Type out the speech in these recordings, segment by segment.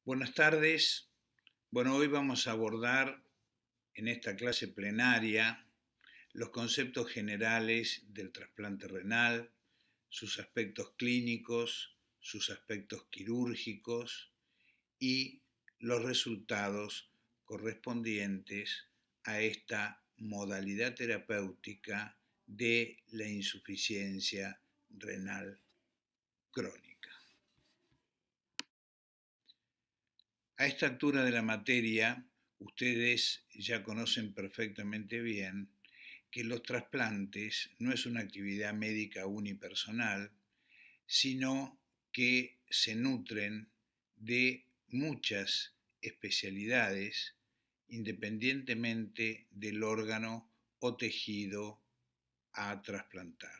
Buenas tardes. Bueno, hoy vamos a abordar en esta clase plenaria los conceptos generales del trasplante renal, sus aspectos clínicos, sus aspectos quirúrgicos y los resultados correspondientes a esta modalidad terapéutica de la insuficiencia renal crónica. A esta altura de la materia, ustedes ya conocen perfectamente bien que los trasplantes no es una actividad médica unipersonal, sino que se nutren de muchas especialidades independientemente del órgano o tejido a trasplantar.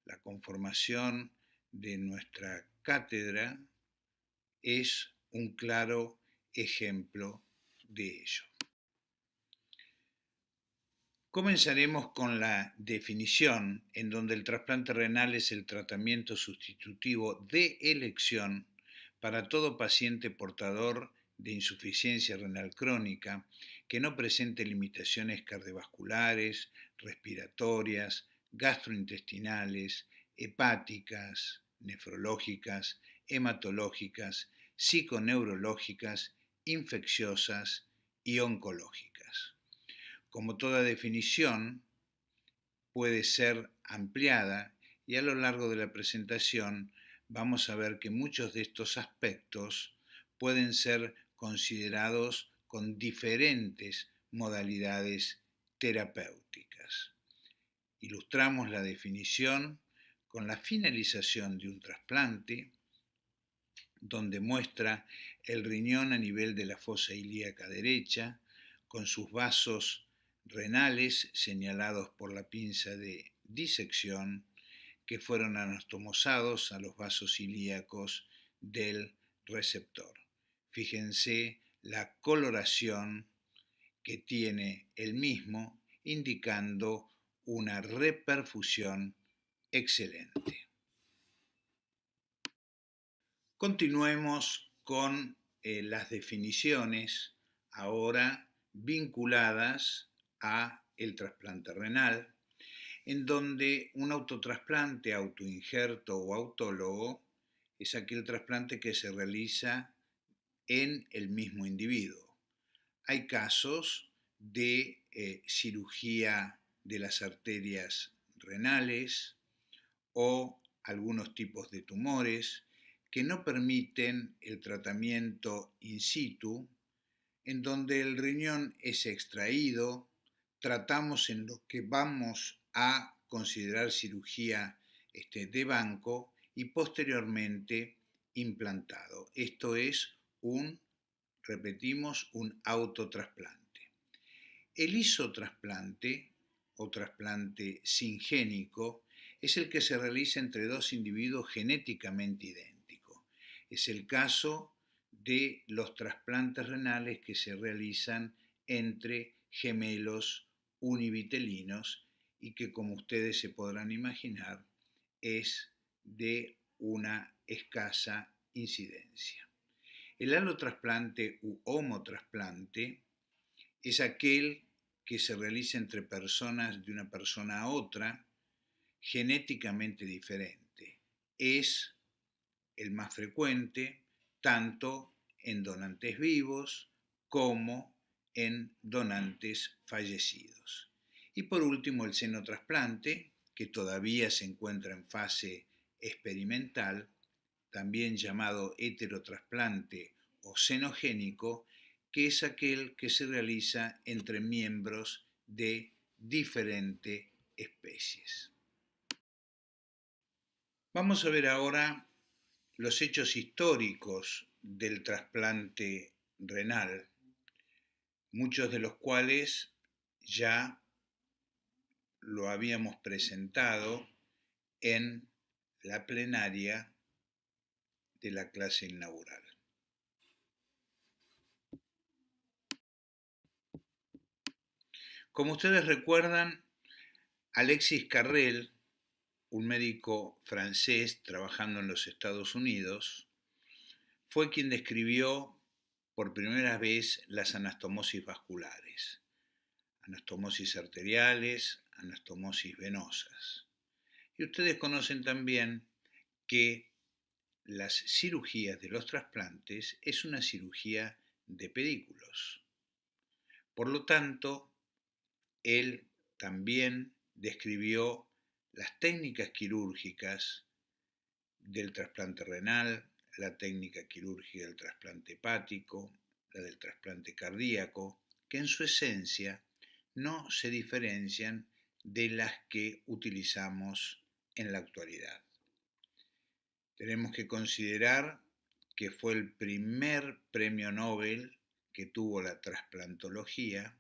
La conformación de nuestra cátedra es un claro ejemplo de ello. Comenzaremos con la definición, en donde el trasplante renal es el tratamiento sustitutivo de elección para todo paciente portador de insuficiencia renal crónica que no presente limitaciones cardiovasculares, respiratorias, gastrointestinales, hepáticas, nefrológicas, hematológicas, psiconeurológicas, infecciosas y oncológicas. Como toda definición, puede ser ampliada y a lo largo de la presentación vamos a ver que muchos de estos aspectos pueden ser considerados con diferentes modalidades terapéuticas. Ilustramos la definición con la finalización de un trasplante, donde muestra el riñón a nivel de la fosa ilíaca derecha, con sus vasos renales señalados por la pinza de disección, que fueron anastomosados a los vasos ilíacos del receptor. Fíjense la coloración que tiene el mismo, indicando una reperfusión excelente. Continuemos con las definiciones ahora vinculadas a el trasplante renal, en donde un autotrasplante, autoinjerto o autólogo es aquel trasplante que se realiza en el mismo individuo. Hay casos de cirugía de las arterias renales o algunos tipos de tumores que no permiten el tratamiento in situ, en donde el riñón es extraído, tratamos en lo que vamos a considerar cirugía de banco y posteriormente implantado. Esto es repetimos, un autotrasplante. El isotrasplante o trasplante singénico es el que se realiza entre dos individuos genéticamente idénticos. Es el caso de los trasplantes renales que se realizan entre gemelos univitelinos y que, como ustedes se podrán imaginar, es de una escasa incidencia. El allotrasplante u homotrasplante es aquel que se realiza entre personas de una persona a otra genéticamente diferente. Es el más frecuente tanto en donantes vivos como en donantes fallecidos. Y por último, el senotrasplante, que todavía se encuentra en fase experimental, también llamado heterotrasplante o xenogénico, que es aquel que se realiza entre miembros de diferentes especies. Vamos a ver ahora los hechos históricos del trasplante renal, muchos de los cuales ya lo habíamos presentado en la plenaria de la clase inaugural. Como ustedes recuerdan, Alexis Carrel, un médico francés trabajando en los Estados Unidos, fue quien describió por primera vez las anastomosis vasculares, anastomosis arteriales, anastomosis venosas. Y ustedes conocen también que las cirugías de los trasplantes es una cirugía de pedículos. Por lo tanto, él también describió las técnicas quirúrgicas del trasplante renal, la técnica quirúrgica del trasplante hepático, la del trasplante cardíaco, que en su esencia no se diferencian de las que utilizamos en la actualidad. Tenemos que considerar que fue el primer premio Nobel que tuvo la trasplantología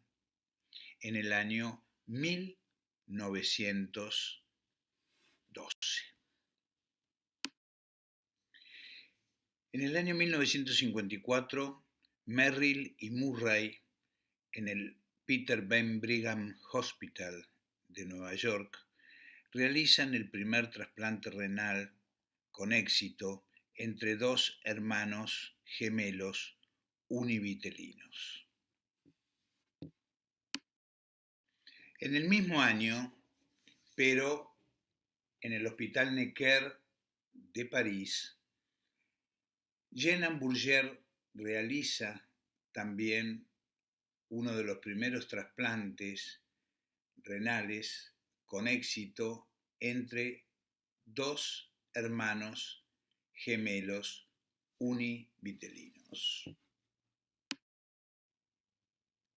en el año 1912. En el año 1954, Merrill y Murray, en el Peter Ben Brigham Hospital de Nueva York, realizan el primer trasplante renal con éxito entre dos hermanos gemelos univitelinos. En el mismo año, pero en el Hospital Necker de París, Jean Bourget realiza también uno de los primeros trasplantes renales con éxito entre dos hermanos gemelos univitelinos.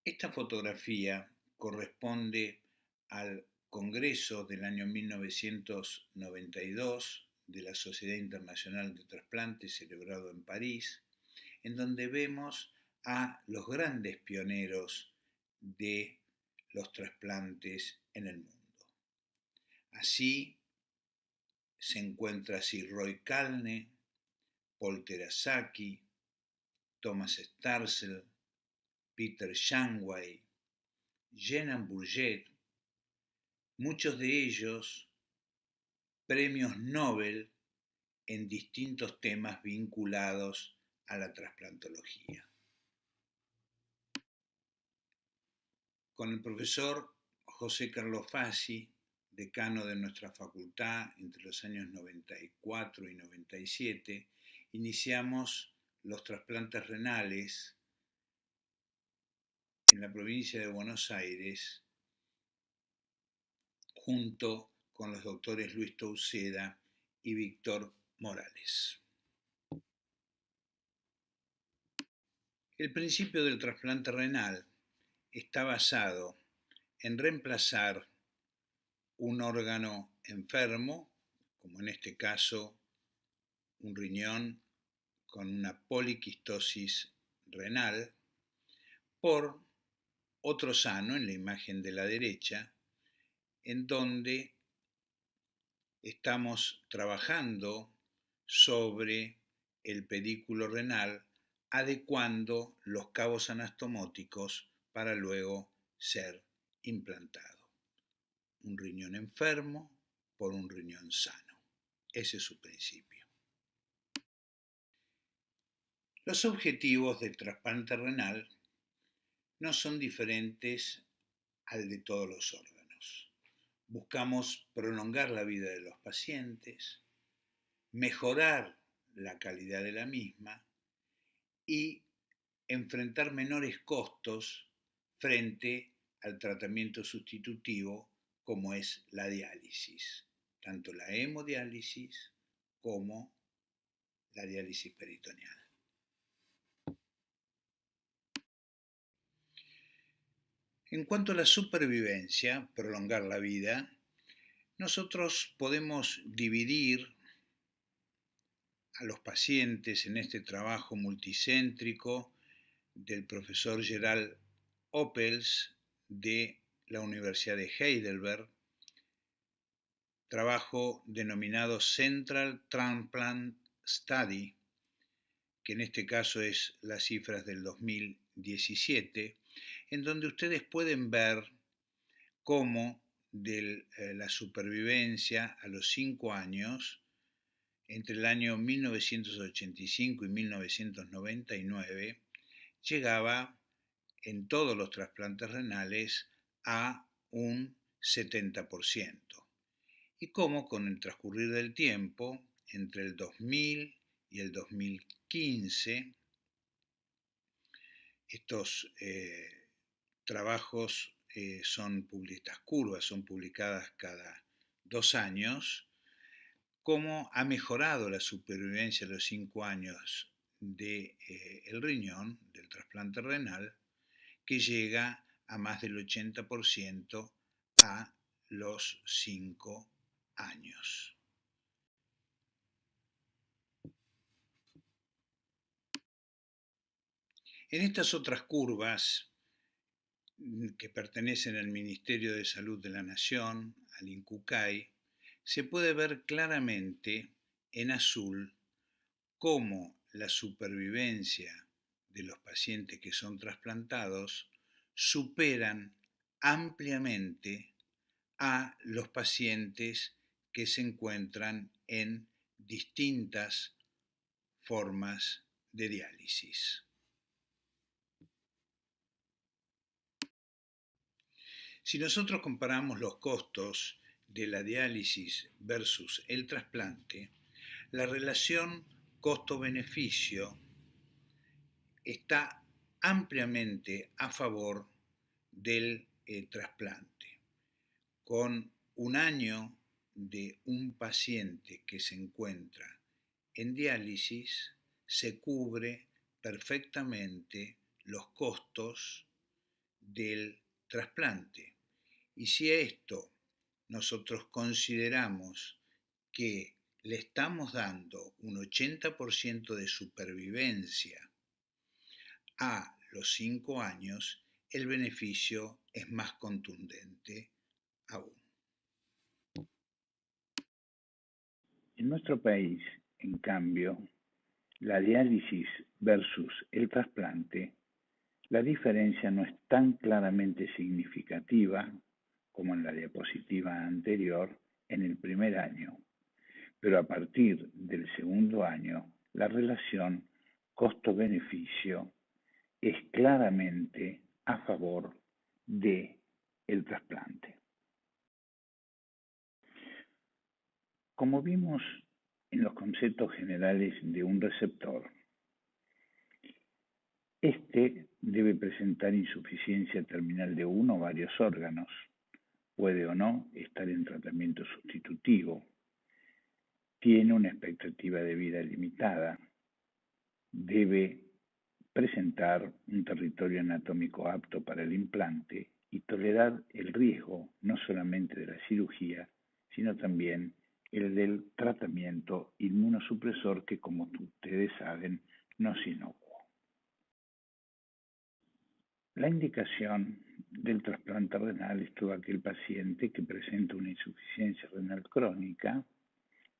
Esta fotografía corresponde al Congreso del año 1992 de la Sociedad Internacional de Trasplantes celebrado en París, en donde vemos a los grandes pioneros de los trasplantes en el mundo. Así se encuentra Sir Roy Calne, Paul Terasaki, Thomas Starzl, Peter Shanway, Jean Bourget, muchos de ellos premios Nobel en distintos temas vinculados a la trasplantología. Con el profesor José Carlos Fassi, decano de nuestra facultad entre los años 94 y 97, iniciamos los trasplantes renales en la provincia de Buenos Aires junto con los doctores Luis Touceda y Víctor Morales. El principio del trasplante renal está basado en reemplazar un órgano enfermo, como en este caso un riñón con una poliquistosis renal, por otro sano en la imagen de la derecha, en donde estamos trabajando sobre el pedículo renal, adecuando los cabos anastomóticos para luego ser implantado. Un riñón enfermo por un riñón sano. Ese es su principio. Los objetivos del trasplante renal no son diferentes al de todos los órganos. Buscamos prolongar la vida de los pacientes, mejorar la calidad de la misma y enfrentar menores costos frente al tratamiento sustitutivo como es la diálisis, tanto la hemodiálisis como la diálisis peritoneal. En cuanto a la supervivencia, prolongar la vida, nosotros podemos dividir a los pacientes en este trabajo multicéntrico del profesor Gerald Opels de la Universidad de Heidelberg, trabajo denominado Central Transplant Study, que en este caso es las cifras del 2017, en donde ustedes pueden ver cómo de la supervivencia a los 5 años, entre el año 1985 y 1999, llegaba en todos los trasplantes renales a un 70%. Y cómo con el transcurrir del tiempo, entre el 2000 y el 2015, estos trabajos estas curvas son publicadas cada 2 años, cómo ha mejorado la supervivencia a los 5 años del riñón, del trasplante renal, que llega a más del 80% a los 5 años. En estas otras curvas que pertenecen al Ministerio de Salud de la Nación, al INCUCAI, se puede ver claramente en azul cómo la supervivencia de los pacientes que son trasplantados superan ampliamente a los pacientes que se encuentran en distintas formas de diálisis. Si nosotros comparamos los costos de la diálisis versus el trasplante, la relación costo-beneficio está ampliamente a favor del trasplante. Con un año de un paciente que se encuentra en diálisis, se cubre perfectamente los costos del trasplante. Y si a esto nosotros consideramos que le estamos dando un 80% de supervivencia a los 5 años, el beneficio es más contundente aún. En nuestro país, en cambio, la diálisis versus el trasplante, la diferencia no es tan claramente significativa como en la diapositiva anterior en el primer año, pero a partir del segundo año, la relación costo-beneficio es claramente a favor de el trasplante. Como vimos en los conceptos generales de un receptor, este debe presentar insuficiencia terminal de uno o varios órganos, puede o no estar en tratamiento sustitutivo, tiene una expectativa de vida limitada, debe presentar un territorio anatómico apto para el implante y tolerar el riesgo no solamente de la cirugía, sino también el del tratamiento inmunosupresor que, como ustedes saben, no es inocuo. La indicación del trasplante renal es todo aquel paciente que presenta una insuficiencia renal crónica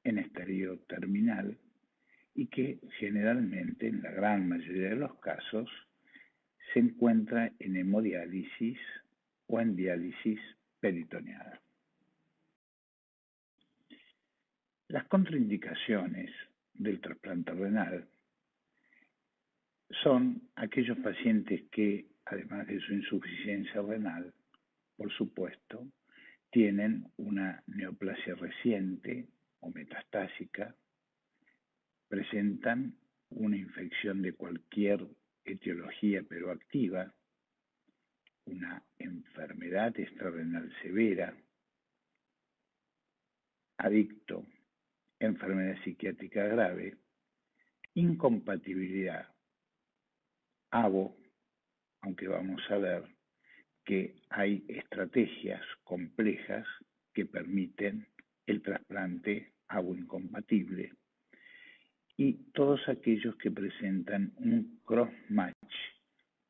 en estadio terminal y que generalmente, en la gran mayoría de los casos, se encuentra en hemodiálisis o en diálisis peritoneal. Las contraindicaciones del trasplante renal son aquellos pacientes que, además de su insuficiencia renal, por supuesto, tienen una neoplasia reciente o metastásica, presentan una infección de cualquier etiología pero activa, una enfermedad extrarrenal severa, adicto, enfermedad psiquiátrica grave, incompatibilidad ABO, aunque vamos a ver que hay estrategias complejas que permiten el trasplante ABO incompatible, y todos aquellos que presentan un cross-match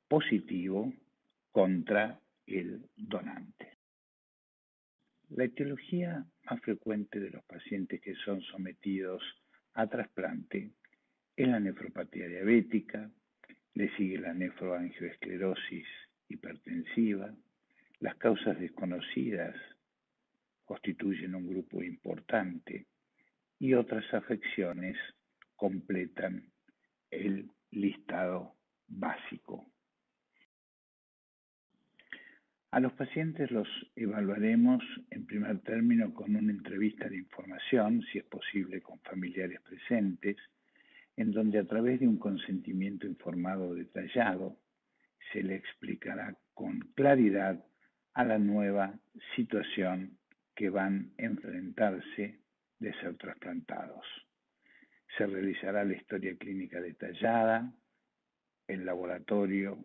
positivo contra el donante. La etiología más frecuente de los pacientes que son sometidos a trasplante es la nefropatía diabética, le sigue la nefroangioesclerosis hipertensiva. Las causas desconocidas constituyen un grupo importante y otras afecciones completan el listado básico. A los pacientes los evaluaremos en primer término con una entrevista de información, si es posible con familiares presentes, en donde a través de un consentimiento informado detallado se le explicará con claridad a la nueva situación que van a enfrentarse de ser trasplantados. Se realizará la historia clínica detallada, el laboratorio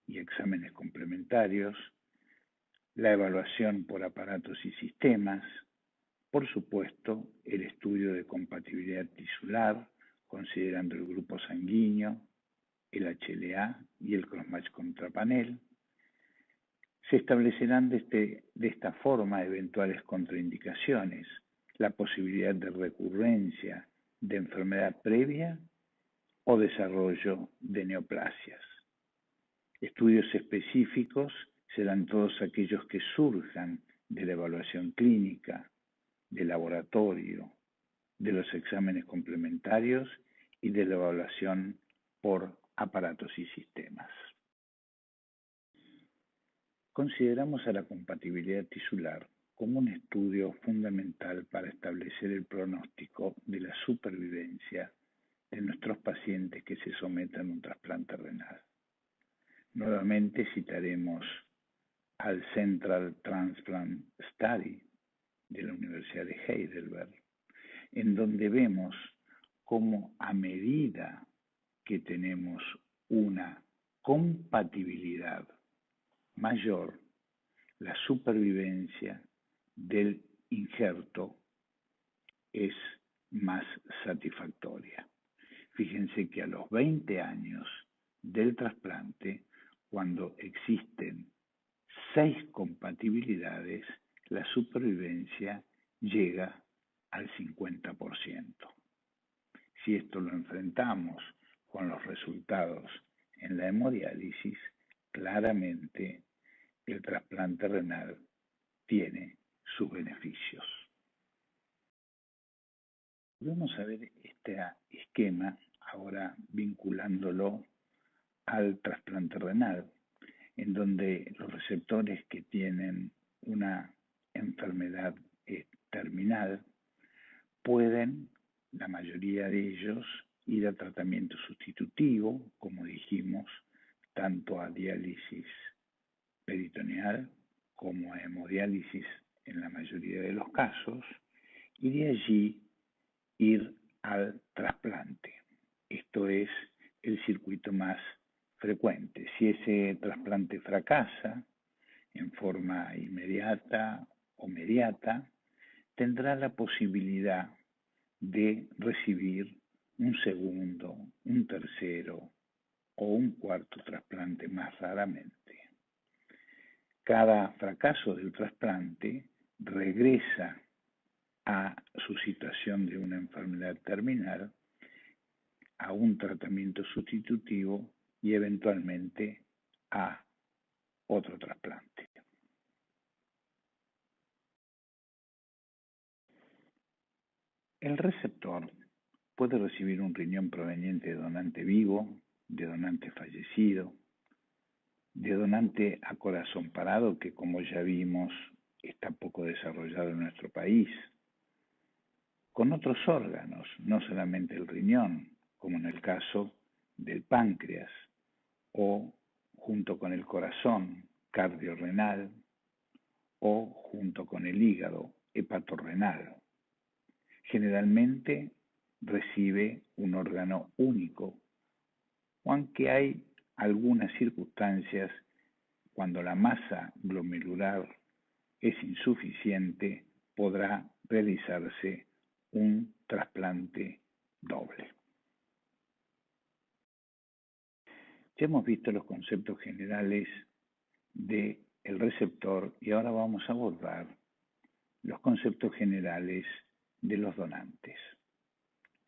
y exámenes complementarios, la evaluación por aparatos y sistemas, por supuesto, el estudio de compatibilidad tisular, considerando el grupo sanguíneo, el HLA y el crossmatch contrapanel. Se establecerán de esta forma eventuales contraindicaciones, la posibilidad de recurrencia de enfermedad previa o desarrollo de neoplasias. Estudios específicos serán todos aquellos que surjan de la evaluación clínica, del laboratorio, de los exámenes complementarios y de la evaluación por aparatos y sistemas. Consideramos a la compatibilidad tisular como un estudio fundamental para establecer el pronóstico de la supervivencia de nuestros pacientes que se sometan a un trasplante renal. Nuevamente citaremos al Central Transplant Study de la Universidad de Heidelberg, en donde vemos cómo a medida que tenemos una compatibilidad mayor, la supervivencia del injerto es más satisfactoria. Fíjense que a los 20 años del trasplante, cuando existen 6 compatibilidades, la supervivencia llega al 50%. Si esto lo enfrentamos con los resultados en la hemodiálisis, claramente el trasplante renal tiene sus beneficios. Vamos a ver este esquema ahora vinculándolo al trasplante renal, en donde los receptores que tienen una enfermedad terminal pueden, la mayoría de ellos, ir a tratamiento sustitutivo, como dijimos, tanto a diálisis peritoneal como a hemodiálisis en la mayoría de los casos, y de allí ir al trasplante. Esto es el circuito más frecuente. Si ese trasplante fracasa en forma inmediata o mediata, tendrá la posibilidad de recibir un segundo, un tercero o un cuarto trasplante más raramente. Cada fracaso del trasplante regresa a su situación de una enfermedad terminal, a un tratamiento sustitutivo y eventualmente a otro trasplante. El receptor puede recibir un riñón proveniente de donante vivo, de donante fallecido, de donante a corazón parado, que como ya vimos está poco desarrollado en nuestro país, con otros órganos, no solamente el riñón, como en el caso del páncreas, o junto con el corazón, cardiorrenal, o junto con el hígado, hepatorrenal. Generalmente recibe un órgano único, aunque hay algunas circunstancias cuando la masa glomerular es insuficiente, podrá realizarse un trasplante doble. Ya hemos visto los conceptos generales del receptor y ahora vamos a abordar los conceptos generales de los donantes.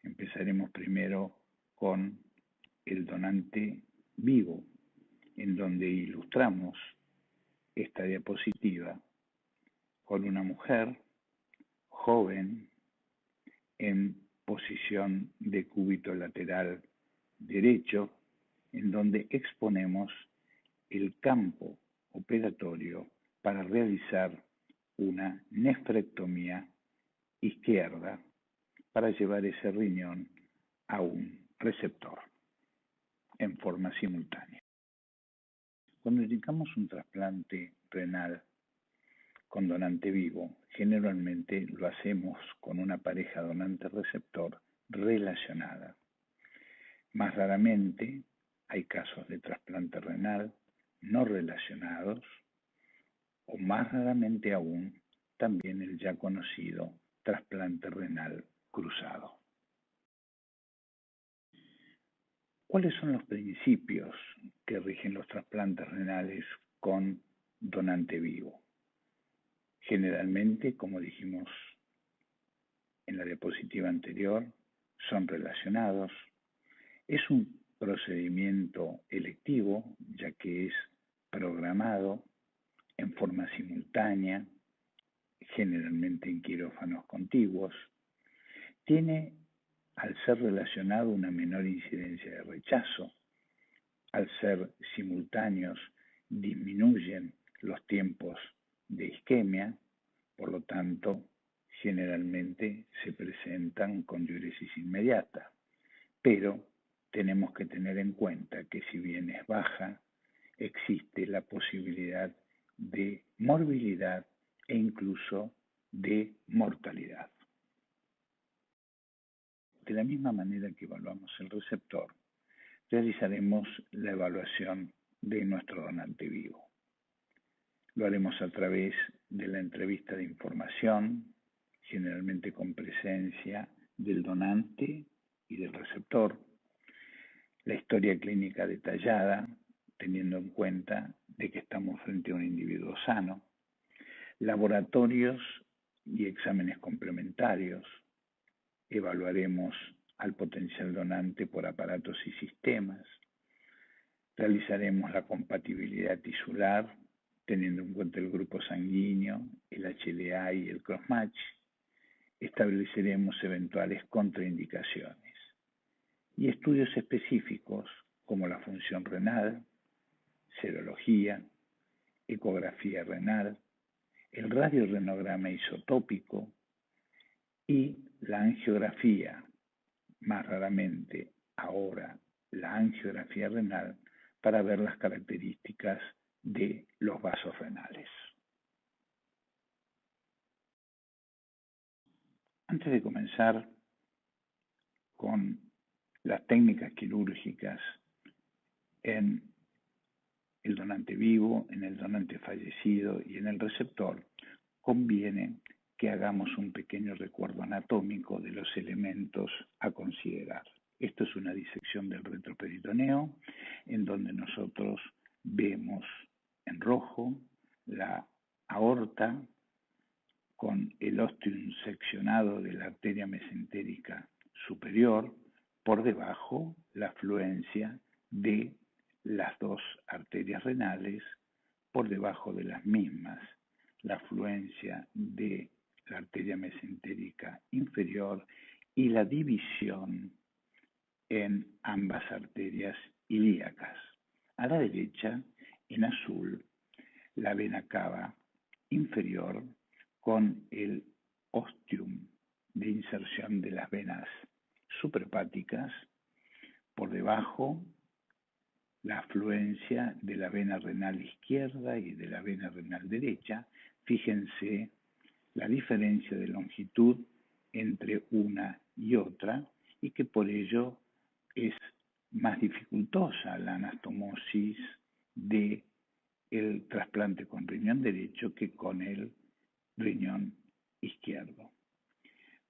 Empezaremos primero con el donante vivo, en donde ilustramos esta diapositiva con una mujer joven en posición de cúbito lateral derecho, en donde exponemos el campo operatorio para realizar una nefrectomía izquierda para llevar ese riñón a un receptor en forma simultánea. Cuando indicamos un trasplante renal con donante vivo, generalmente lo hacemos con una pareja donante-receptor relacionada. Más raramente hay casos de trasplante renal no relacionados o más raramente aún también el ya conocido trasplante renal cruzado. ¿Cuáles son los principios que rigen los trasplantes renales con donante vivo? Generalmente, como dijimos en la diapositiva anterior, son relacionados. Es un procedimiento electivo, ya que es programado en forma simultánea, generalmente en quirófanos contiguos. Tiene, al ser relacionado, una menor incidencia de rechazo. Al ser simultáneos, disminuyen los tiempos de isquemia, por lo tanto, generalmente se presentan con diuresis inmediata. Pero tenemos que tener en cuenta que si bien es baja, existe la posibilidad de morbilidad e incluso de mortalidad. De la misma manera que evaluamos el receptor, realizaremos la evaluación de nuestro donante vivo. Lo haremos a través de la entrevista de información, generalmente con presencia del donante y del receptor, la historia clínica detallada, teniendo en cuenta de que estamos frente a un individuo sano, laboratorios y exámenes complementarios. Evaluaremos al potencial donante por aparatos y sistemas. Realizaremos la compatibilidad tisular, teniendo en cuenta el grupo sanguíneo, el HLA y el crossmatch. Estableceremos eventuales contraindicaciones y estudios específicos como la función renal, serología, ecografía renal, el radiorenograma isotópico y la angiografía, más raramente ahora la angiografía renal, para ver las características de los vasos renales. Antes de comenzar con las técnicas quirúrgicas en el donante vivo, en el donante fallecido y en el receptor, conviene que hagamos un pequeño recuerdo anatómico de los elementos a considerar. Esto es una disección del retroperitoneo, en donde nosotros vemos en rojo la aorta con el ostium seccionado de la arteria mesentérica superior, por debajo la afluencia de las dos arterias renales, por debajo de las mismas la afluencia de la arteria mesentérica inferior y la división en ambas arterias ilíacas. A la derecha, en azul, la vena cava inferior con el ostium de inserción de las venas suprahepáticas, por debajo la afluencia de la vena renal izquierda y de la vena renal derecha. Fíjense la diferencia de longitud entre una y otra y que por ello es más dificultosa la anastomosis de el trasplante con riñón derecho que con el riñón izquierdo.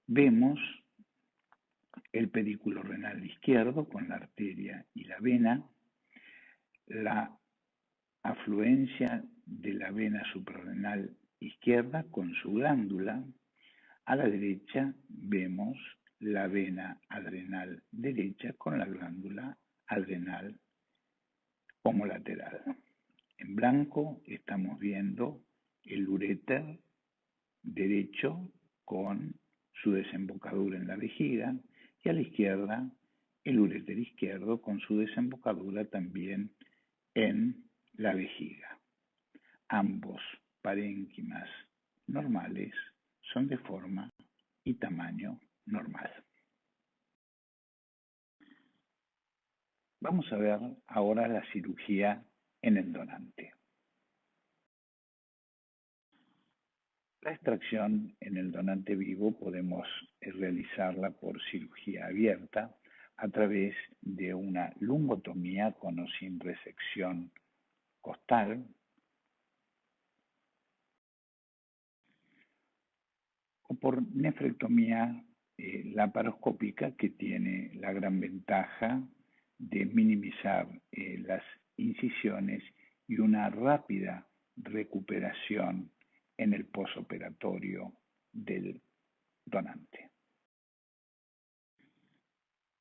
Vemos el pedículo renal izquierdo con la arteria y la vena, la afluencia de la vena suprarrenal izquierda con su glándula. A la derecha vemos la vena adrenal derecha con la glándula adrenal homolateral. En blanco estamos viendo el uréter derecho con su desembocadura en la vejiga y a la izquierda el uréter izquierdo con su desembocadura también en la vejiga. Ambos parénquimas normales son de forma y tamaño normal. Vamos a ver ahora la cirugía en el donante. La extracción en el donante vivo podemos realizarla por cirugía abierta a través de una lumbotomía con o sin resección costal, o por nefrectomía laparoscópica, que tiene la gran ventaja de minimizar las incisiones y una rápida recuperación en el posoperatorio del donante.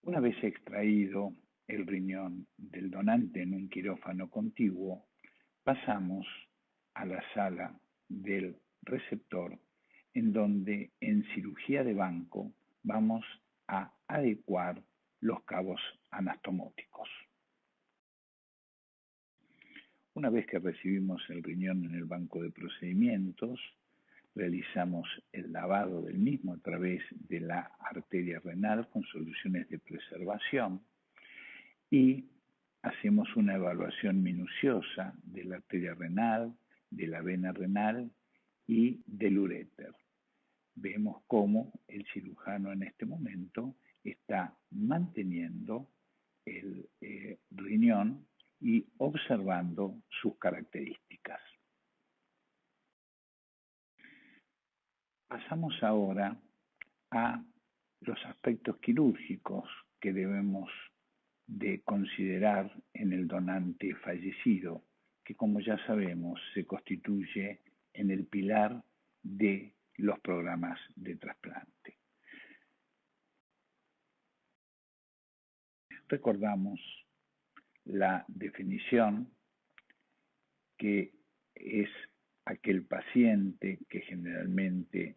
Una vez extraído el riñón del donante en un quirófano contiguo, pasamos a la sala del receptor, en donde en cirugía de banco vamos a adecuar los cabos anastomóticos. Una vez que recibimos el riñón en el banco de procedimientos, realizamos el lavado del mismo a través de la arteria renal con soluciones de preservación y hacemos una evaluación minuciosa de la arteria renal, de la vena renal y del uréter. Vemos cómo el cirujano en este momento está manteniendo el riñón y observando sus características. Pasamos ahora a los aspectos quirúrgicos que debemos de considerar en el donante fallecido, que como ya sabemos se constituye en el pilar de los programas de trasplante. Recordamos la definición, que es aquel paciente que generalmente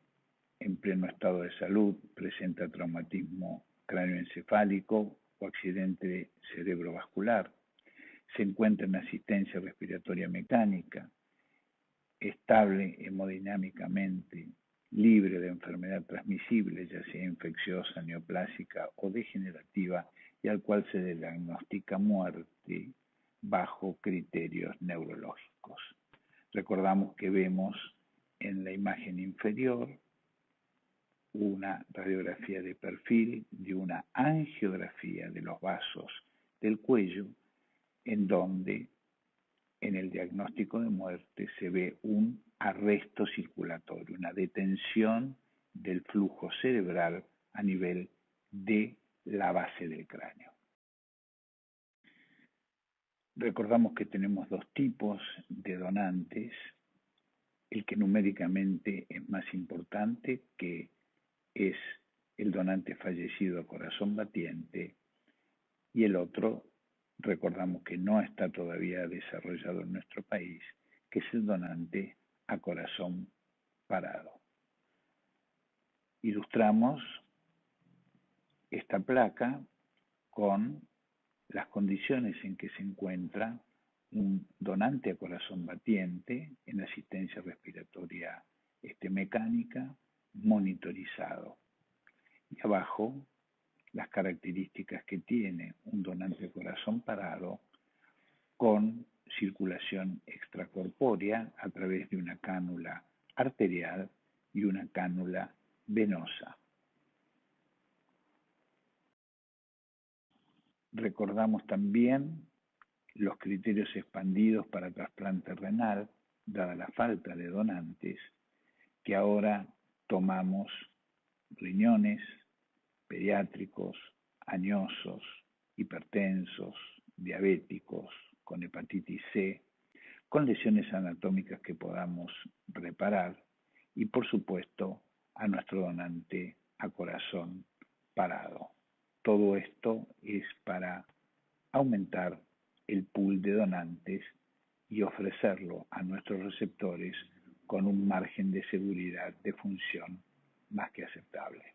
en pleno estado de salud presenta traumatismo cráneoencefálico o accidente cerebrovascular, se encuentra en asistencia respiratoria mecánica, estable hemodinámicamente, libre de enfermedad transmisible, ya sea infecciosa, neoplásica o degenerativa, y al cual se le diagnostica muerte bajo criterios neurológicos. Recordamos que vemos en la imagen inferior una radiografía de perfil de una angiografía de los vasos del cuello, en donde en el diagnóstico de muerte se ve un arresto circulatorio, una detención del flujo cerebral a nivel de la base del cráneo. Recordamos que tenemos dos tipos de donantes: el que numéricamente es más importante, que es el donante fallecido a corazón batiente, y el otro, recordamos que no está todavía desarrollado en nuestro país, que es el donante a corazón parado. Ilustramos esta placa con las condiciones en que se encuentra un donante a corazón batiente en asistencia respiratoria mecánica, monitorizado. Y abajo las características que tiene un donante a corazón parado, con circulación extracorpórea a través de una cánula arterial y una cánula venosa. Recordamos también los criterios expandidos para trasplante renal, dada la falta de donantes, que ahora tomamos riñones pediátricos, añosos, hipertensos, diabéticos, con hepatitis C, con lesiones anatómicas que podamos reparar, y por supuesto a nuestro donante a corazón parado. Todo esto es para aumentar el pool de donantes y ofrecerlo a nuestros receptores con un margen de seguridad de función más que aceptable.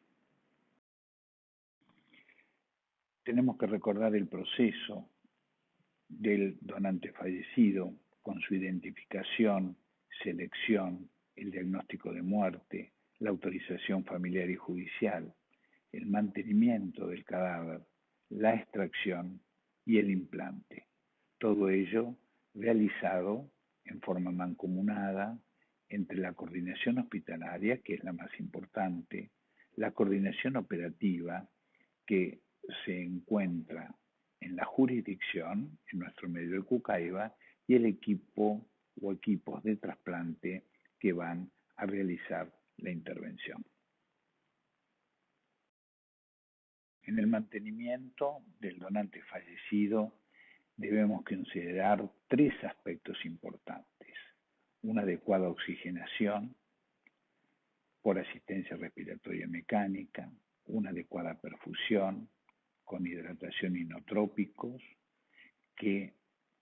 Tenemos que recordar el proceso del donante fallecido con su identificación, selección, el diagnóstico de muerte, la autorización familiar y judicial, el mantenimiento del cadáver, la extracción y el implante. Todo ello realizado en forma mancomunada entre la coordinación hospitalaria, que es la más importante, la coordinación operativa, que se encuentra en la jurisdicción, en nuestro medio de Cucaiba, y el equipo o equipos de trasplante que van a realizar la intervención. En el mantenimiento del donante fallecido debemos considerar 3 aspectos importantes: una adecuada oxigenación por asistencia respiratoria mecánica, una adecuada perfusión con hidratación inotrópicos, que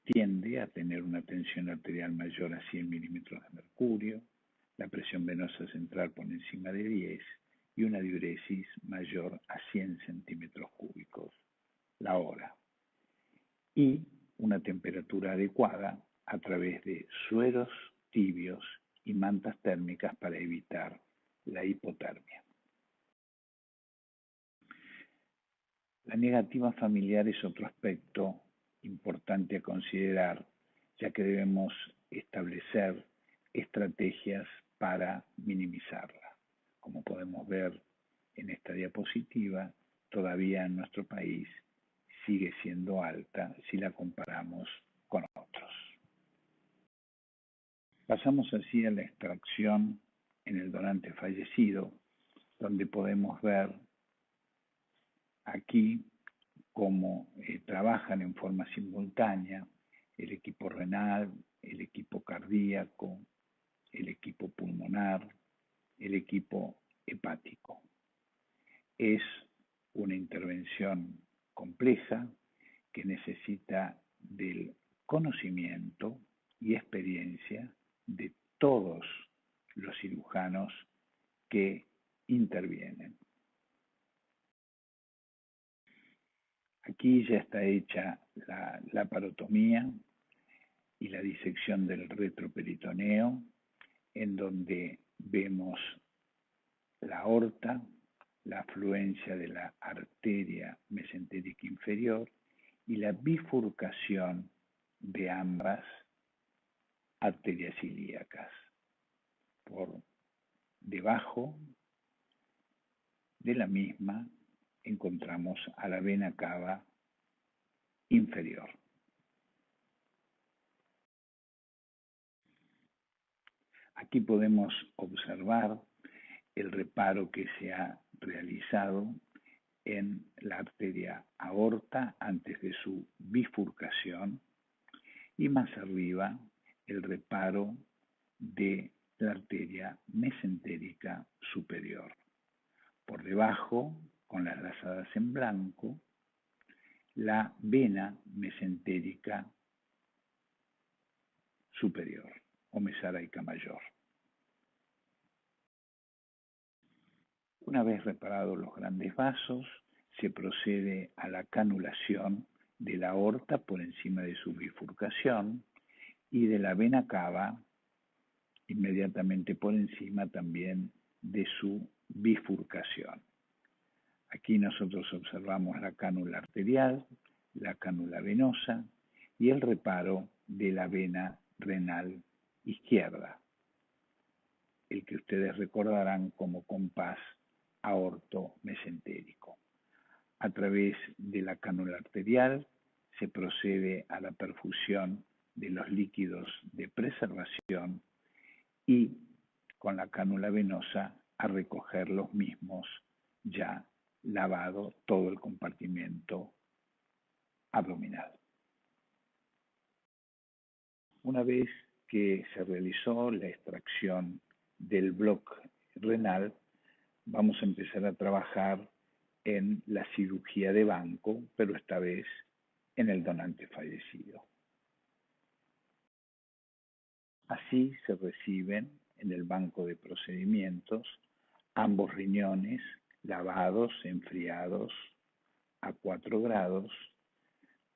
tiende a tener una tensión arterial mayor a 100 milímetros de mercurio, la presión venosa central por encima de 10 y una diuresis mayor a 100 centímetros cúbicos la hora, y una temperatura adecuada a través de sueros tibios y mantas térmicas para evitar la hipotermia. La negativa familiar es otro aspecto importante a considerar, ya que debemos establecer estrategias para minimizarla. Como podemos ver en esta diapositiva, todavía en nuestro país sigue siendo alta si la comparamos con otros. Pasamos así a la extracción en el donante fallecido, donde podemos ver aquí cómo trabajan en forma simultánea el equipo renal, el equipo cardíaco, el equipo pulmonar, el equipo hepático. Es una intervención compleja que necesita del conocimiento y experiencia de todos los cirujanos que intervienen. Aquí ya está hecha la laparotomía y la disección del retroperitoneo, en donde vemos la aorta, la afluencia de la arteria mesentérica inferior y la bifurcación de ambas arterias ilíacas. Por debajo de la misma encontramos a la vena cava inferior. Aquí podemos observar el reparo que se ha realizado en la arteria aorta antes de su bifurcación, y más arriba el reparo de la arteria mesentérica superior. Por debajo, con las lazadas en blanco, la vena mesentérica superior o mesaraica mayor. Una vez reparados los grandes vasos, se procede a la canulación de la aorta por encima de su bifurcación y de la vena cava inmediatamente por encima también de su bifurcación. Aquí nosotros observamos la cánula arterial, la cánula venosa y el reparo de la vena renal izquierda, el que ustedes recordarán como compás aorto-mesentérico. A través de la cánula arterial se procede a la perfusión de los líquidos de preservación y con la cánula venosa a recoger los mismos ya lavado todo el compartimento abdominal. Una vez que se realizó la extracción del bloque renal, vamos a empezar a trabajar en la cirugía de banco, pero esta vez en el donante fallecido. Así se reciben en el banco de procedimientos ambos riñones lavados, enfriados a 4 grados,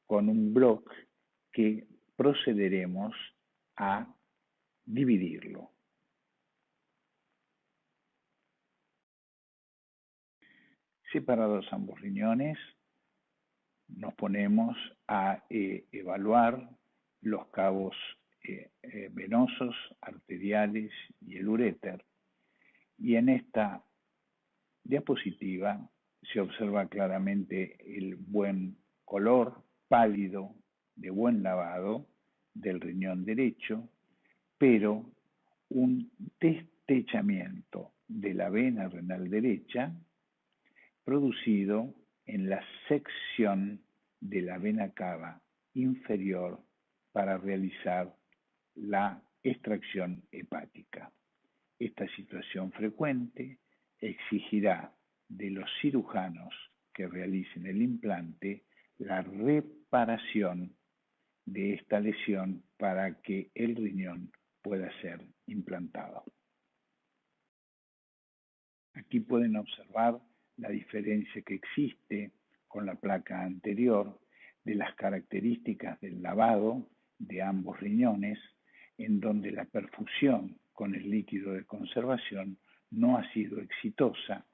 con un bloque que procederemos a dividirlo. Separados ambos riñones, nos ponemos a evaluar los cabos venosos, arteriales y el uréter. Y en esta diapositiva se observa claramente el buen color pálido de buen lavado del riñón derecho, pero un destechamiento de la vena renal derecha producido en la sección de la vena cava inferior para realizar la extracción hepática. Esta situación frecuente exigirá de los cirujanos que realicen el implante la reparación de esta lesión para que el riñón pueda ser implantado. Aquí pueden observar la diferencia que existe con la placa anterior de las características del lavado de ambos riñones, en donde la perfusión con el líquido de conservación no ha sido exitosa,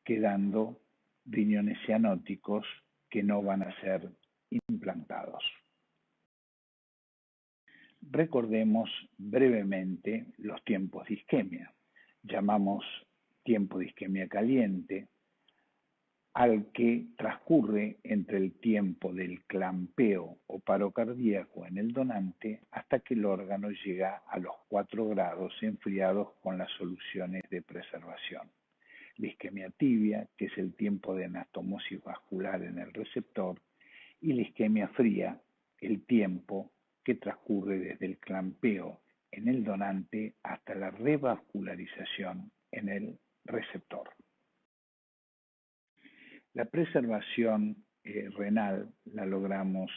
quedando riñones cianóticos que no van a ser implantados. Recordemos brevemente los tiempos de isquemia. Llamamos tiempo de isquemia caliente al que transcurre entre el tiempo del clampeo o paro cardíaco en el donante hasta que el órgano llega a los 4 grados enfriados con las soluciones de preservación. La isquemia tibia, que es el tiempo de anastomosis vascular en el receptor, y la isquemia fría, el tiempo que transcurre desde el clampeo en el donante hasta la revascularización en el receptor. La preservación renal la logramos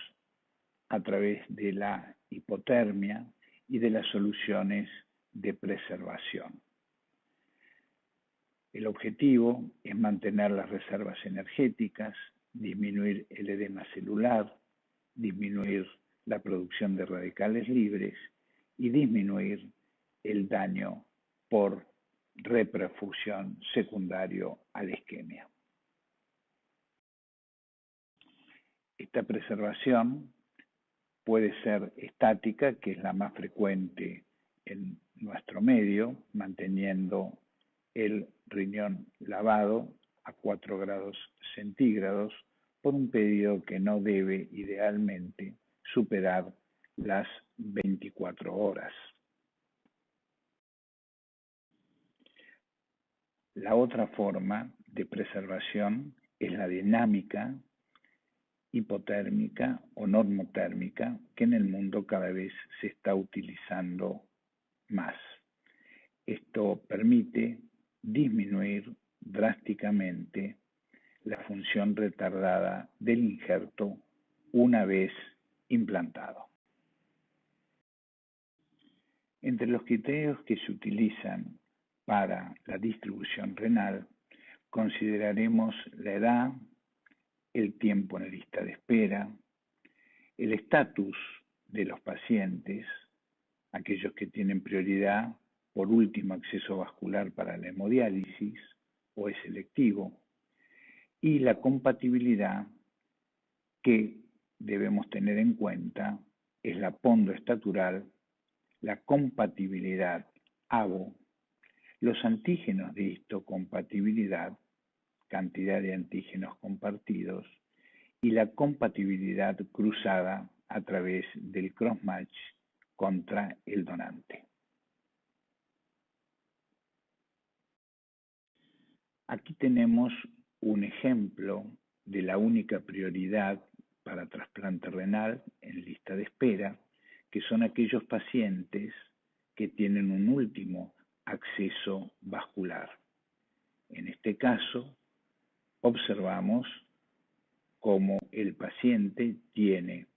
a través de la hipotermia y de las soluciones de preservación. El objetivo es mantener las reservas energéticas, disminuir el edema celular, disminuir la producción de radicales libres y disminuir el daño por reperfusión secundario a la isquemia. Esta preservación puede ser estática, que es la más frecuente en nuestro medio, manteniendo el riñón lavado a 4 grados centígrados por un periodo que no debe idealmente superar las 24 horas. La otra forma de preservación es la dinámica, hipotérmica o normotérmica, que en el mundo cada vez se está utilizando más. Esto permite disminuir drásticamente la función retardada del injerto una vez implantado. Entre los criterios que se utilizan para la distribución renal, consideraremos la edad, el tiempo en la lista de espera, el estatus de los pacientes, aquellos que tienen prioridad por último acceso vascular para la hemodiálisis o es selectivo, y la compatibilidad que debemos tener en cuenta es la pondoestatural, la compatibilidad ABO, los antígenos de histocompatibilidad, cantidad de antígenos compartidos, y la compatibilidad cruzada a través del crossmatch contra el donante. Aquí tenemos un ejemplo de la única prioridad para trasplante renal en lista de espera, que son aquellos pacientes que tienen un último acceso vascular. En este caso, observamos cómo el paciente tiene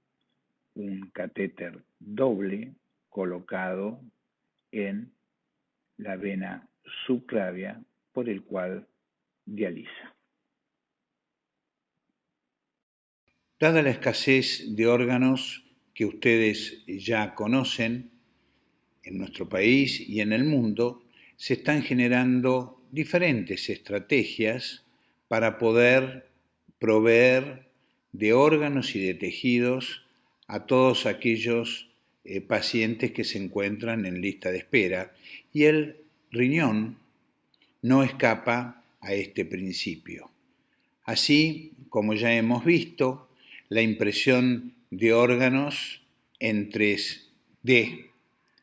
un catéter doble colocado en la vena subclavia por el cual dializa. Dada la escasez de órganos que ustedes ya conocen en nuestro país y en el mundo se están generando diferentes estrategias para poder proveer de órganos y de tejidos a todos aquellos pacientes que se encuentran en lista de espera, y el riñón no escapa a este principio. Así, como ya hemos visto, la impresión de órganos en 3D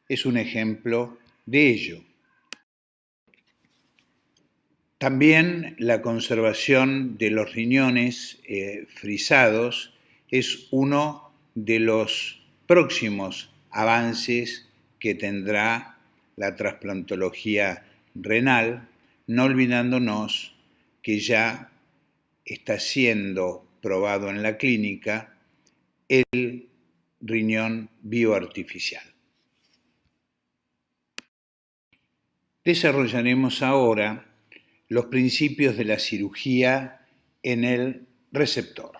es un ejemplo de ello. También la conservación de los riñones frisados es uno de los próximos avances que tendrá la trasplantología renal, no olvidándonos que ya está siendo probado en la clínica el riñón bioartificial. Desarrollaremos ahora los principios de la cirugía en el receptor.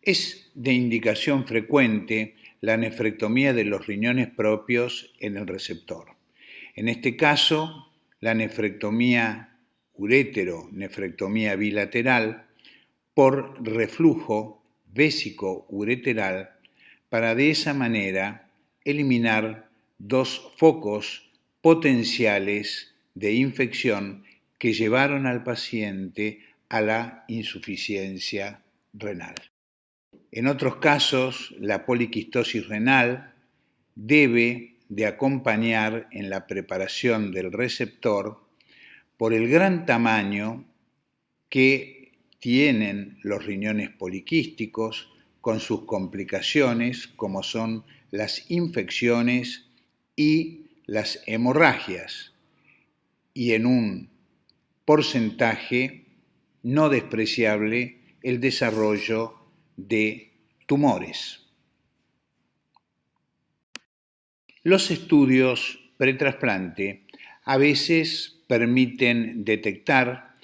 Es de indicación frecuente la nefrectomía de los riñones propios en el receptor. En este caso, la nefrectomía urétero-nefrectomía bilateral por reflujo vésico-ureteral para de esa manera eliminar dos focos potenciales de infección que llevaron al paciente a la insuficiencia renal. En otros casos, la poliquistosis renal debe de acompañar en la preparación del receptor por el gran tamaño que tienen los riñones poliquísticos con sus complicaciones como son las infecciones y las hemorragias, y en un porcentaje no despreciable el desarrollo de tumores. Los estudios pretrasplante a veces permiten detectar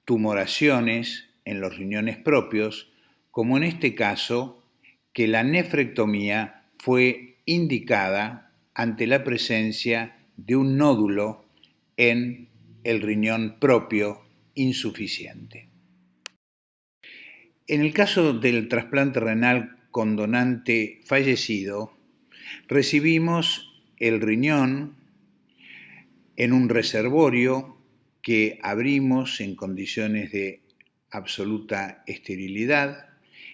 tumoraciones en los riñones propios, como en este caso, que la nefrectomía fue indicada ante la presencia de un nódulo en el riñón propio insuficiente. En el caso del trasplante renal con donante fallecido, recibimos el riñón en un reservorio que abrimos en condiciones de absoluta esterilidad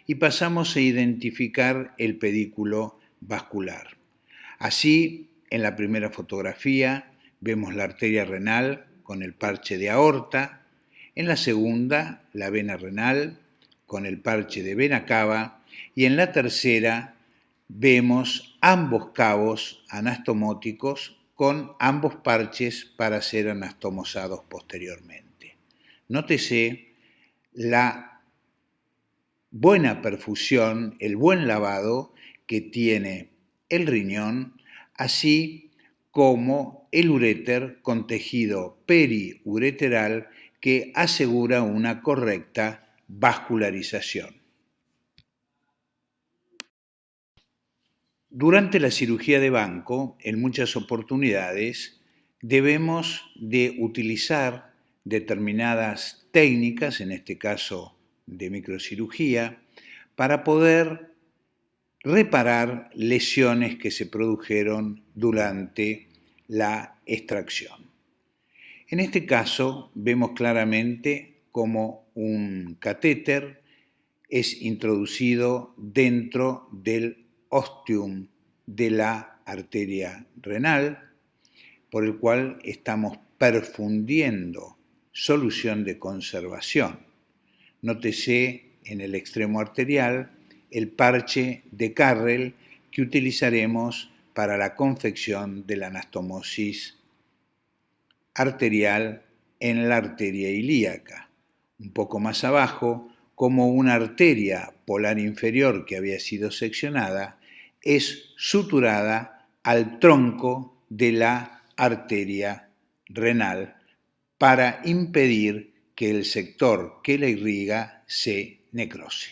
y pasamos a identificar el pedículo vascular. Así, en la primera fotografía vemos la arteria renal con el parche de aorta, en la segunda la vena renal con el parche de vena cava y en la tercera vemos ambos cabos anastomóticos con ambos parches para ser anastomosados posteriormente. Nótese la buena perfusión, el buen lavado que tiene el riñón, así como el uréter con tejido periureteral que asegura una correcta vascularización. Durante la cirugía de banco, en muchas oportunidades, debemos de utilizar determinadas técnicas, en este caso de microcirugía, para poder reparar lesiones que se produjeron durante la extracción. En este caso, vemos claramente cómo un catéter es introducido dentro del ostium de la arteria renal, por el cual estamos perfundiendo solución de conservación. Nótese en el extremo arterial el parche de Carrel que utilizaremos para la confección de la anastomosis arterial en la arteria ilíaca. Un poco más abajo, como una arteria polar inferior que había sido seccionada, es suturada al tronco de la arteria renal para impedir que el sector que la irriga se necrose.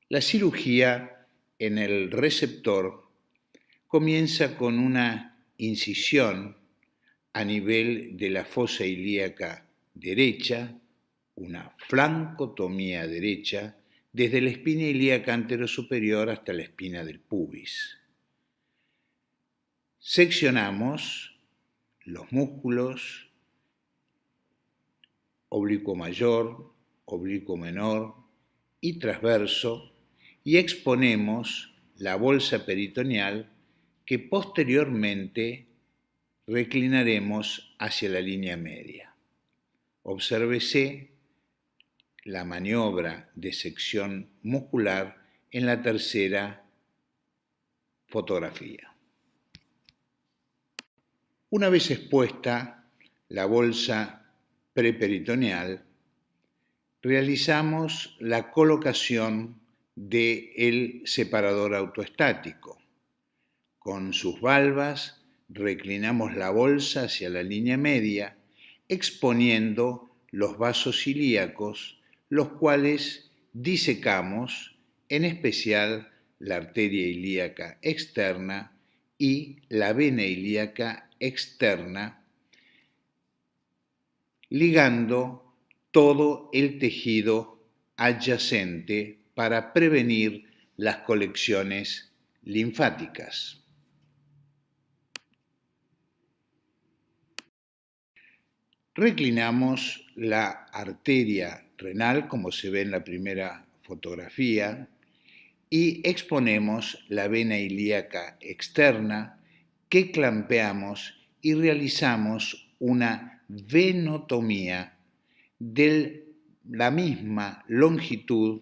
La cirugía en el receptor comienza con una incisión a nivel de la fosa ilíaca derecha, una flancotomía derecha, desde la espina ilíaca anterosuperior hasta la espina del pubis. Seccionamos los músculos oblicuo mayor, oblicuo menor y transverso y exponemos la bolsa peritoneal que posteriormente reclinaremos hacia la línea media. Obsérvese la maniobra de sección muscular en la tercera fotografía. Una vez expuesta la bolsa preperitoneal, realizamos la colocación del separador autoestático. Con sus valvas reclinamos la bolsa hacia la línea media, exponiendo los vasos ilíacos, los cuales disecamos, en especial la arteria ilíaca externa y la vena ilíaca externa, ligando todo el tejido adyacente para prevenir las colecciones linfáticas. Reclinamos la arteria renal, como se ve en la primera fotografía, y exponemos la vena ilíaca externa que clampeamos y realizamos una venotomía de la misma longitud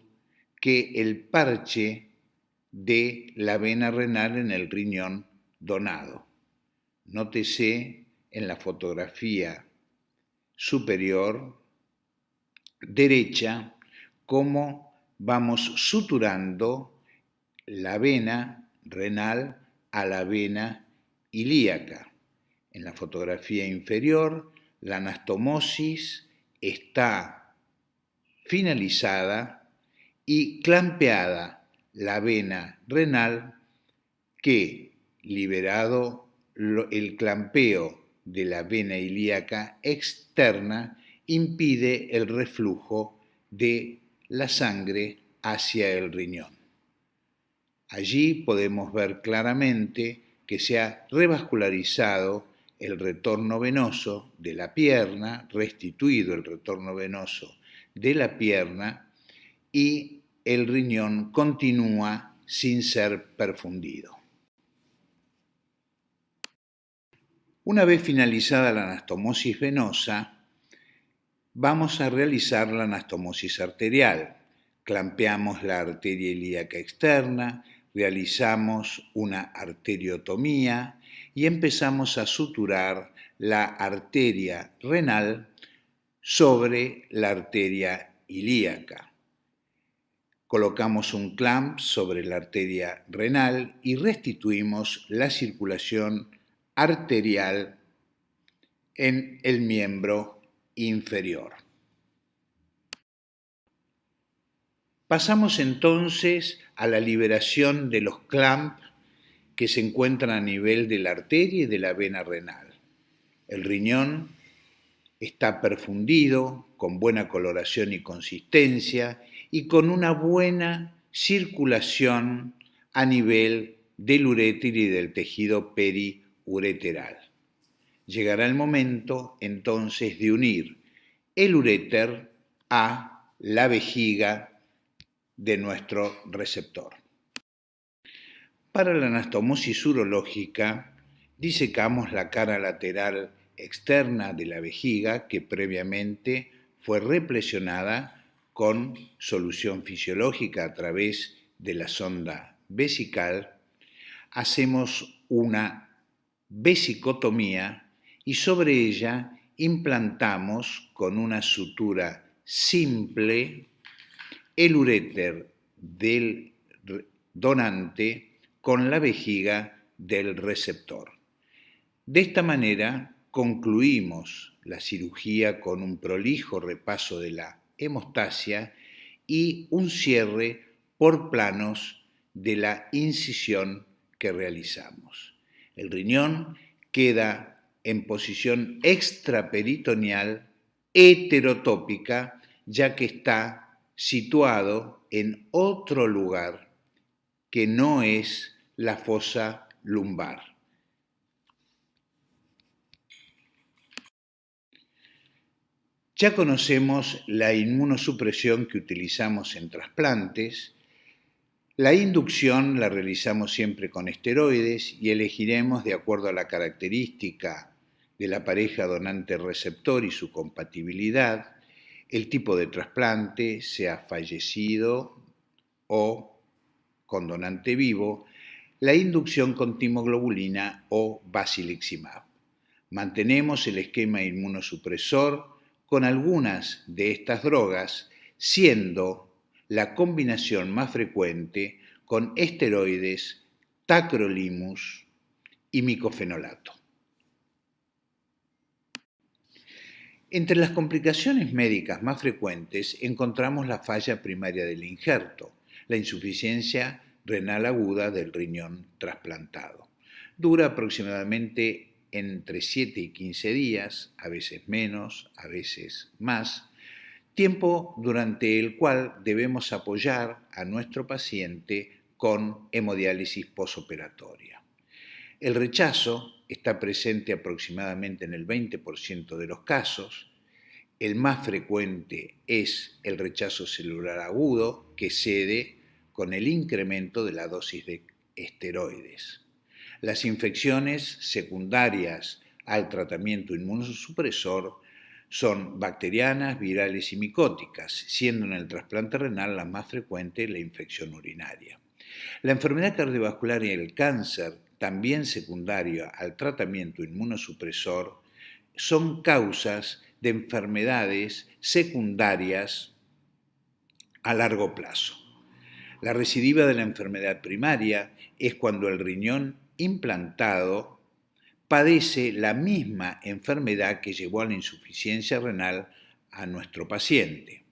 que el parche de la vena renal en el riñón donado. Nótese en la fotografía superior derecha cómo vamos suturando la vena renal a la vena ilíaca. En la fotografía inferior, la anastomosis está finalizada y clampeada la vena renal que, liberado el clampeo de la vena ilíaca externa, impide el reflujo de la sangre hacia el riñón. Allí podemos ver claramente que se ha revascularizado el retorno venoso de la pierna, restituido el retorno venoso de la pierna y el riñón continúa sin ser perfundido. Una vez finalizada la anastomosis venosa, vamos a realizar la anastomosis arterial. Clampeamos la arteria ilíaca externa, realizamos una arteriotomía y empezamos a suturar la arteria renal sobre la arteria ilíaca. Colocamos un clamp sobre la arteria renal y restituimos la circulación arterial en el miembro inferior. Pasamos entonces a la liberación de los clamps que se encuentran a nivel de la arteria y de la vena renal. El riñón está perfundido, con buena coloración y consistencia y con una buena circulación a nivel del uréter y del tejido periureteral. Llegará el momento entonces de unir el uréter a la vejiga de nuestro receptor. Para la anastomosis urológica, disecamos la cara lateral externa de la vejiga que previamente fue replesionada con solución fisiológica a través de la sonda vesical. Hacemos una vesicotomía y sobre ella implantamos con una sutura simple el uréter del donante con la vejiga del receptor. De esta manera concluimos la cirugía con un prolijo repaso de la hemostasia y un cierre por planos de la incisión que realizamos. El riñón queda en posición extraperitoneal heterotópica, ya que está situado en otro lugar que no es la fosa lumbar. Ya conocemos la inmunosupresión que utilizamos en trasplantes. La inducción la realizamos siempre con esteroides y elegiremos de acuerdo a la característica de la pareja donante-receptor y su compatibilidad, el tipo de trasplante, sea fallecido o con donante vivo, la inducción con timoglobulina o basiliximab. Mantenemos el esquema inmunosupresor con algunas de estas drogas, siendo la combinación más frecuente con esteroides, tacrolimus y micofenolato. Entre las complicaciones médicas más frecuentes encontramos la falla primaria del injerto, la insuficiencia renal aguda del riñón trasplantado. Dura aproximadamente entre 7 y 15 días, a veces menos, a veces más, tiempo durante el cual debemos apoyar a nuestro paciente con hemodiálisis posoperatoria. El rechazo está presente aproximadamente en el 20% de los casos. El más frecuente es el rechazo celular agudo, que cede con el incremento de la dosis de esteroides. Las infecciones secundarias al tratamiento inmunosupresor son bacterianas, virales y micóticas, siendo en el trasplante renal la más frecuente la infección urinaria. La enfermedad cardiovascular y el cáncer, también secundario al tratamiento inmunosupresor, son causas de enfermedades secundarias a largo plazo. La recidiva de la enfermedad primaria es cuando el riñón implantado padece la misma enfermedad que llevó a la insuficiencia renal a nuestro paciente.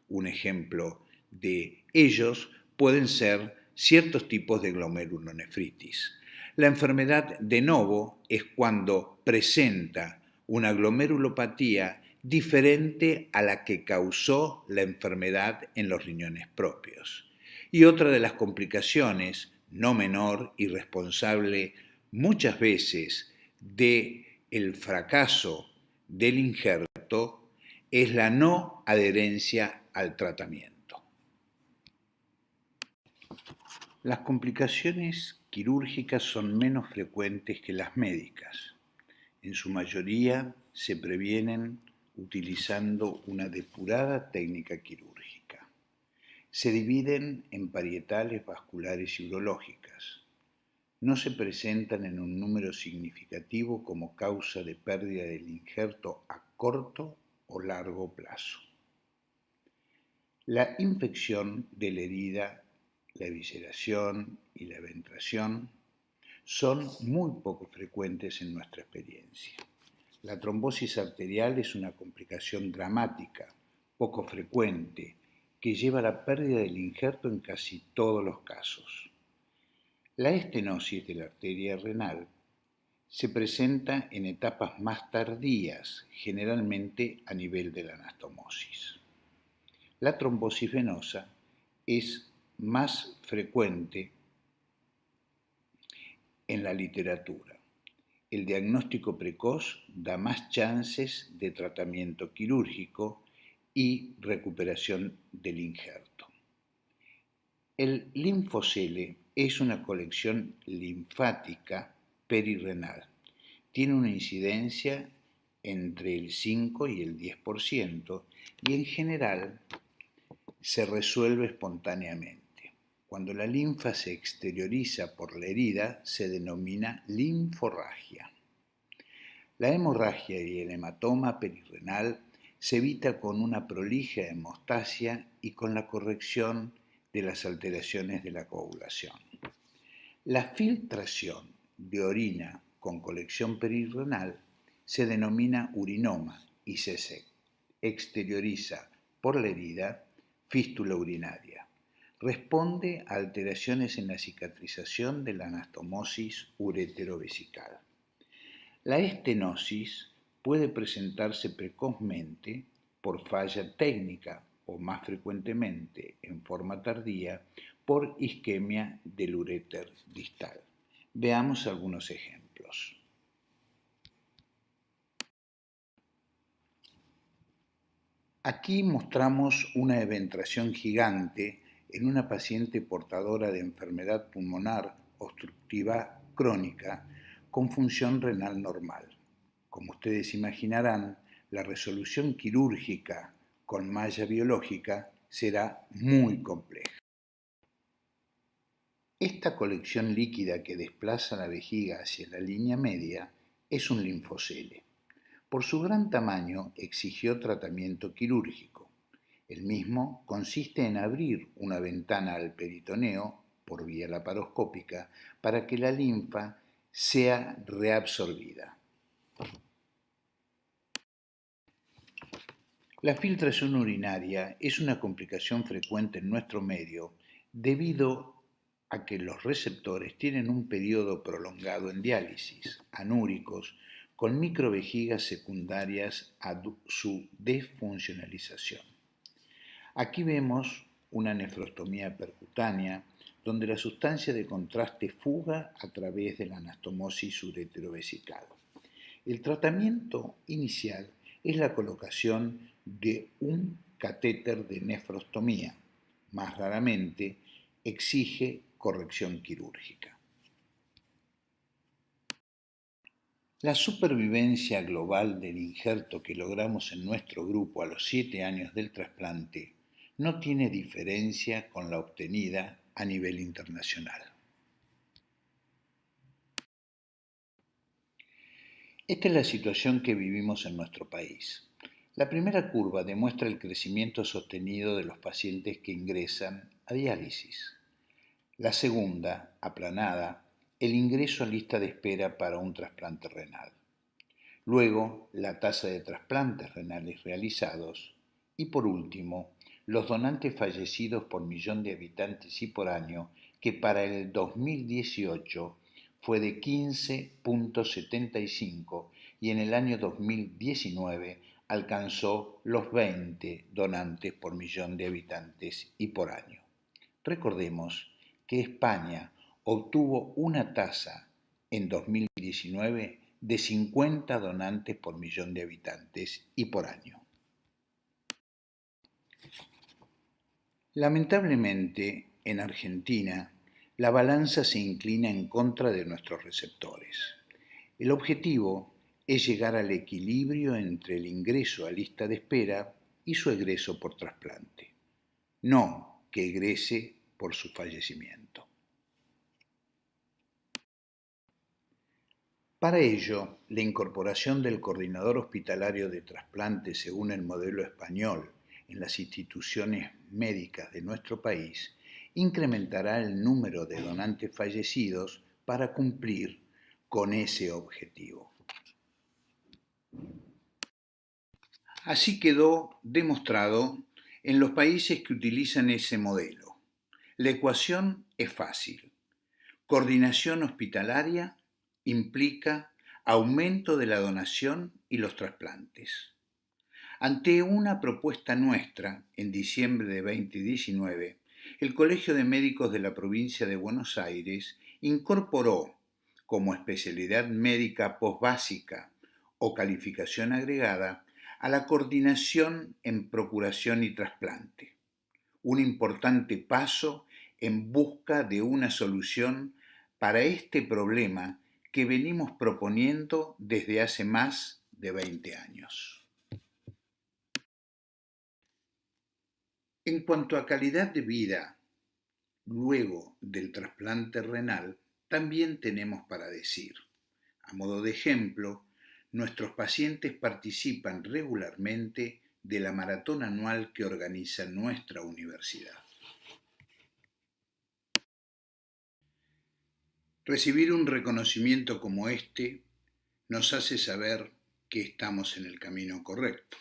Un ejemplo de ellos pueden ser ciertos tipos de glomerulonefritis. La enfermedad de novo es cuando presenta una glomerulopatía diferente a la que causó la enfermedad en los riñones propios. Y otra de las complicaciones, no menor y responsable muchas veces del fracaso del injerto, es la no adherencia al tratamiento. Las complicaciones quirúrgicas son menos frecuentes que las médicas. En su mayoría se previenen utilizando una depurada técnica quirúrgica. Se dividen en parietales, vasculares y urológicas. No se presentan en un número significativo como causa de pérdida del injerto a corto o largo plazo. La infección de la herida, la evisceración y la eventración son muy poco frecuentes en nuestra experiencia. La trombosis arterial es una complicación dramática, poco frecuente, que lleva a la pérdida del injerto en casi todos los casos. La estenosis de la arteria renal se presenta en etapas más tardías, generalmente a nivel de la anastomosis. La trombosis venosa es más frecuente en la literatura. El diagnóstico precoz da más chances de tratamiento quirúrgico y recuperación del injerto. El linfocele es una colección linfática perirrenal. Tiene una incidencia entre el 5 y el 10% y en general se resuelve espontáneamente. Cuando la linfa se exterioriza por la herida se denomina linforragia. La hemorragia y el hematoma perirrenal se evita con una prolija hemostasia y con la corrección de las alteraciones de la coagulación. La filtración de orina con colección perirrenal se denomina urinoma y se exterioriza por la herida fístula urinaria. responde a alteraciones en la cicatrización de la anastomosis ureterovesical. La estenosis puede presentarse precozmente por falla técnica o más frecuentemente en forma tardía por isquemia del uréter distal. Veamos algunos ejemplos. Aquí mostramos una eventración gigante en una paciente portadora de enfermedad pulmonar obstructiva crónica con función renal normal. Como ustedes imaginarán, la resolución quirúrgica con malla biológica será muy compleja. Esta colección líquida que desplaza la vejiga hacia la línea media es un linfocele. Por su gran tamaño exigió tratamiento quirúrgico. El mismo consiste en abrir una ventana al peritoneo por vía laparoscópica para que la linfa sea reabsorbida. La filtración urinaria es una complicación frecuente en nuestro medio debido a que los receptores tienen un periodo prolongado en diálisis, anúricos, con microvejigas secundarias a su desfuncionalización. Aquí vemos una nefrostomía percutánea donde la sustancia de contraste fuga a través de la anastomosis ureterovesical. El tratamiento inicial es la colocación de un catéter de nefrostomía. Más raramente exige corrección quirúrgica. La supervivencia global del injerto que logramos en nuestro grupo a los 7 años del trasplante no tiene diferencia con la obtenida a nivel internacional. Esta es la situación que vivimos en nuestro país. La primera curva demuestra el crecimiento sostenido de los pacientes que ingresan a diálisis. La segunda, aplanada, el ingreso a lista de espera para un trasplante renal. Luego, la tasa de trasplantes renales realizados. Y por último, los donantes fallecidos por millón de habitantes y por año, que para el 2018 fue de 15.75 y en el año 2019 alcanzó los 20 donantes por millón de habitantes y por año. Recordemos que España obtuvo una tasa en 2019 de 50 donantes por millón de habitantes y por año. Lamentablemente, en Argentina, la balanza se inclina en contra de nuestros receptores. El objetivo es llegar al equilibrio entre el ingreso a lista de espera y su egreso por trasplante, no que egrese por su fallecimiento. Para ello, la incorporación del coordinador hospitalario de trasplante según el modelo español en las instituciones médicas de nuestro país incrementará el número de donantes fallecidos para cumplir con ese objetivo. Así quedó demostrado en los países que utilizan ese modelo. La ecuación es fácil. Coordinación hospitalaria implica aumento de la donación y los trasplantes. Ante una propuesta nuestra, en diciembre de 2019, el Colegio de Médicos de la Provincia de Buenos Aires incorporó como especialidad médica posbásica o calificación agregada a la coordinación en procuración y trasplante, un importante paso en busca de una solución para este problema que venimos proponiendo desde hace más de 20 años. En cuanto a calidad de vida, luego del trasplante renal, también tenemos para decir. A modo de ejemplo, nuestros pacientes participan regularmente de la maratón anual que organiza nuestra universidad. Recibir un reconocimiento como este nos hace saber que estamos en el camino correcto.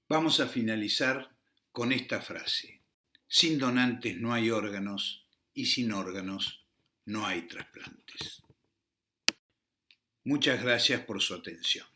Vamos a finalizar con esta frase: sin donantes no hay órganos y sin órganos no hay trasplantes. Muchas gracias por su atención.